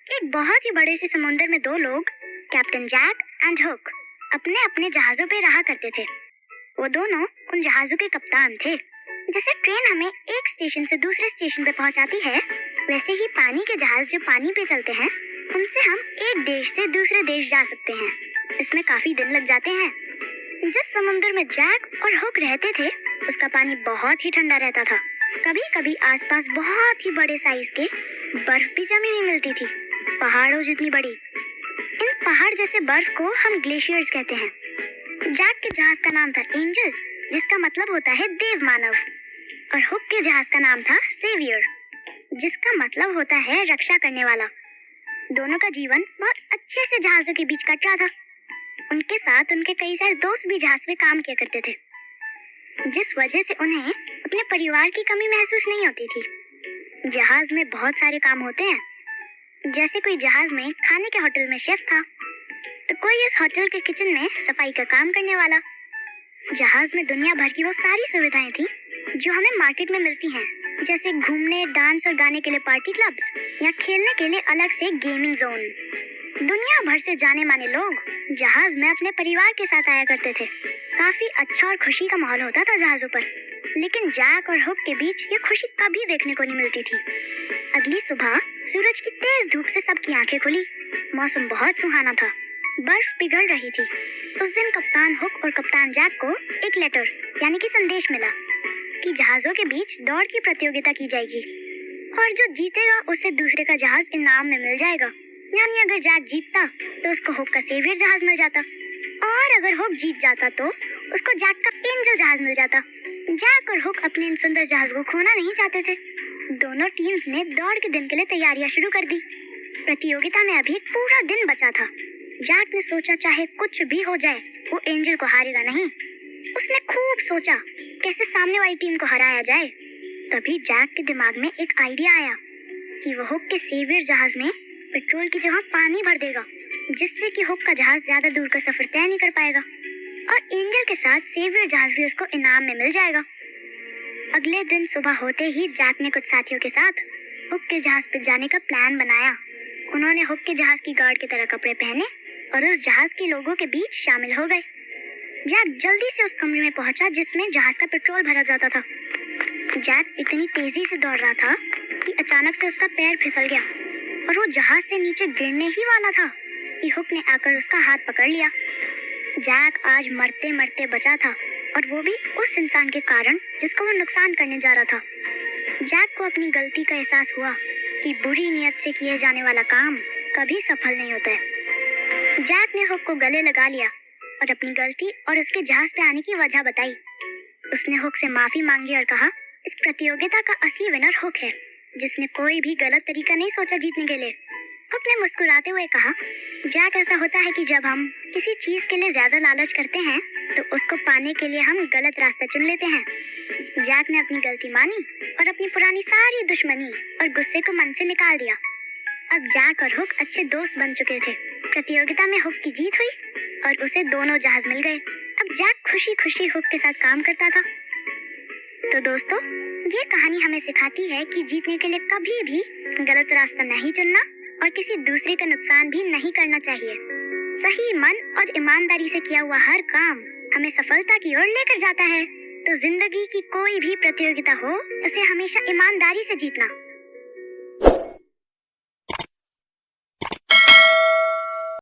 एक बहुत ही बड़े से समुद्र में दो लोग, कैप्टन जैक एंड हुक, अपने अपने जहाजों पे रहा करते थे। वो दोनों उन जहाजों के कप्तान थे। जैसे ट्रेन हमें एक स्टेशन से दूसरे स्टेशन पे पहुंचाती है, वैसे ही पानी के जहाज जो पानी पे चलते हैं, उनसे हम एक देश से दूसरे देश जा सकते हैं। इसमें काफी दिन लग जाते हैं। जिस समुद्र में जैक और हुक रहते थे, उसका पानी बहुत ही ठंडा रहता था। कभी कभी आसपास बहुत ही बड़े साइज के बर्फ भी जमी हुई मिलती थी, पहाड़ों जितनी बड़ी। इन पहाड़ जैसे बर्फ को हम ग्लेशियर्स कहते हैं। जैक के जहाज का नाम था एंजल, जिसका मतलब होता है देव मानव, और हुक के जहाज का नाम था सेवियर, जिसका मतलब होता है रक्षा करने वाला। दोनों का जीवन बहुत अच्छे से जहाजों के बीच कट रहा था। उनके साथ उनके कई सारे दोस्त भी जहाज पे काम किया करते थे, जिस वजह से उन्हें अपने परिवार की कमी महसूस नहीं होती थी। जहाज में बहुत सारे काम होते हैं। जैसे कोई जहाज में खाने के होटल में शेफ था, तो कोई उस होटल के किचन में सफाई का काम करने वाला। जहाज में दुनिया भर की वो सारी सुविधाएं थी जो हमें मार्केट में मिलती हैं, जैसे घूमने, डांस और गाने के लिए पार्टी क्लब्स या खेलने के लिए अलग से गेमिंग जोन। दुनिया भर से जाने माने लोग जहाज में अपने परिवार के साथ आया करते थे। काफी अच्छा और खुशी का माहौल होता था जहाजों पर। लेकिन जैक और हुक के बीच ये खुशी कभी देखने को नहीं मिलती थी। अगली सुबह सूरज की तेज धूप से सबकी आंखें खुली। मौसम बहुत सुहाना था, बर्फ पिघल रही थी। उस दिन कप्तान हुक और कप्तान जैक को एक लेटर यानी कि संदेश मिला कि जहाजों के बीच दौड़ की प्रतियोगिता की जाएगी और जो जीतेगा उसे दूसरे का जहाज इनाम में मिल जाएगा। यानी अगर जैक जीतता तो उसको हुक का सेवियर जहाज मिल जाता, और अगर हुक जीत जाता तो उसको जैक का एंजल जहाज मिल जाता। जैक और हुक अपने इन सुंदर जहाज को खोना नहीं चाहते थे। दोनों टीम्स ने दौड़ के दिन के लिए तैयारियां शुरू कर दी। प्रतियोगिता में अभी पूरा दिन बचा था। जैक ने सोचा चाहे कुछ भी हो जाए वो एंजल को हारेगा नहीं। उसने खूब सोचा कैसे सामने वाली टीम को हराया जाए। तभी जैक के दिमाग में एक आइडिया आया कि वो हुक के सेवियर जहाज में पेट्रोल की जगह पानी भर देगा, जिससे कि हुक का जहाज ज्यादा दूर का सफर तय नहीं कर पाएगा और एंजल के साथ सेवियर जहाज भी उसको इनाम में मिल जाएगा। अगले दिन सुबह होते ही जैक ने कुछ साथियों के साथ हुक के जहाज पे जाने का प्लान बनाया। उन्होंने हुक के जहाज की गार्ड की तरह कपड़े पहने और उस जहाज के लोगों के बीच शामिल हो गए। जैक जल्दी से उस कमरे में पहुंचा जिसमें जहाज का पेट्रोल भरा जाता था। जैक इतनी तेजी से दौड़ रहा था कि अचानक से उसका पैर फिसल गया और वो जहाज से नीचे गिरने ही वाला था कि हुक ने आकर उसका हाथ पकड़ लिया। जैक आज मरते मरते बचा था, और वो भी उस इंसान के कारण जिसको वो नुकसान करने जा रहा था। जैक को अपनी गलती का एहसास हुआ कि बुरी नीयत से किए जाने वाला काम कभी सफल नहीं होता है। जैक ने हुक को गले लगा लिया और अपनी गलती और उसके जहाज पे आने की वजह बताई। उसने हुक से माफी मांगी और कहा, इस प्रतियोगिता का असली विनर हुक है, जिसने कोई भी गलत तरीका नहीं सोचा जीतने के लिए। हुक ने मुस्कुराते हुए कहा, जैक, ऐसा होता है कि जब हम किसी चीज के लिए ज्यादा लालच करते हैं तो उसको पाने के लिए हम गलत रास्ता चुन लेते हैं। जैक ने अपनी गलती मानी और अपनी पुरानी सारी दुश्मनी और गुस्से को मन से निकाल दिया। अब जैक और हुक अच्छे दोस्त बन चुके थे। प्रतियोगिता में हुक की जीत हुई और उसे दोनों जहाज मिल गए। अब जैक खुशी खुशी हुक के साथ काम करता था। तो दोस्तों, ये कहानी हमें सिखाती है कि जीतने के लिए कभी भी गलत रास्ता नहीं चुनना और किसी दूसरे का नुकसान भी नहीं करना चाहिए। सही मन और ईमानदारी से किया हुआ हर काम हमें सफलता की ओर लेकर जाता है। तो जिंदगी की कोई भी प्रतियोगिता हो, उसे हमेशा ईमानदारी से जीतना